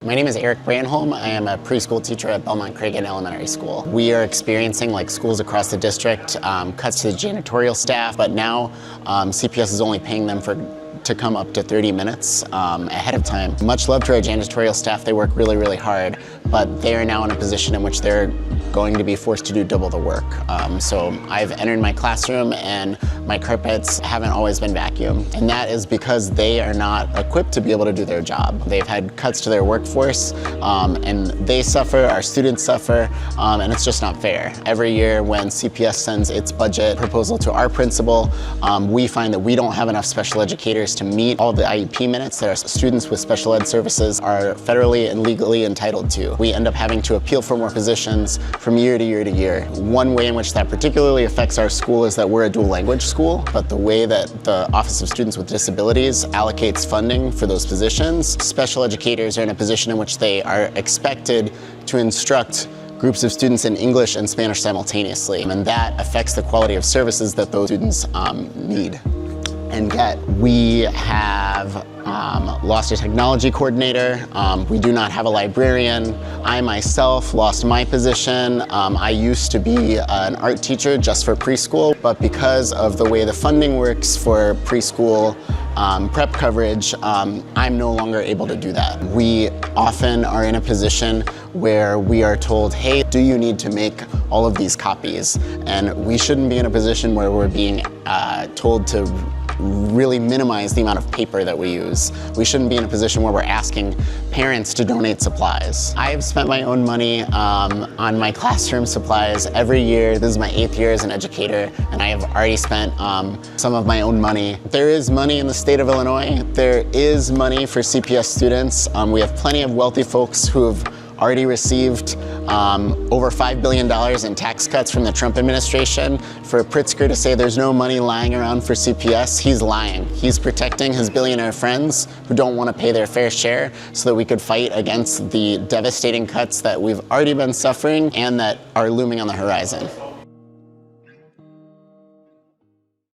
My name is Branholm. I am a preschool teacher at Belmont Cragin Elementary School. We are experiencing, like schools across the district, cuts to the janitorial staff, but now CPS is only paying them to come up to 30 minutes ahead of time. Much love to our janitorial staff. They work really, really hard, but they are now in a position in which they're going to be forced to do double the work. So I've entered my classroom and my carpets haven't always been vacuumed. And that is because they are not equipped to be able to do their job. They've had cuts to their workforce and they suffer, our students suffer, and it's just not fair. Every year when CPS sends its budget proposal to our principal, we find that we don't have enough special educators to meet all the IEP minutes that our students with special ed services are federally and legally entitled to. We end up having to appeal for more positions from year to year to year. One way in which that particularly affects our school is that we're a dual language school, but the way that the Office of Students with Disabilities allocates funding for those positions, special educators are in a position in which they are expected to instruct groups of students in English and Spanish simultaneously, and that affects the quality of services that those students need and get. We have lost a technology coordinator. We do not have a librarian. I myself lost my position. I used to be an art teacher just for preschool, but because of the way the funding works for preschool prep coverage, I'm no longer able to do that. We often are in a position where we are told, hey, do you need to make all of these copies? And we shouldn't be in a position where we're being told to really minimize the amount of paper that we use. We shouldn't be in a position where we're asking parents to donate supplies. I've spent my own money on my classroom supplies every year. This is my 8th year as an educator, and I have already spent some of my own money. There is money in the state of Illinois. There is money for CPS students. We have plenty of wealthy folks who have already received over $5 billion in tax cuts from the Trump administration. For Pritzker to say there's no money lying around for CPS, he's lying. He's protecting his billionaire friends who don't want to pay their fair share so that we could fight against the devastating cuts that we've already been suffering and that are looming on the horizon.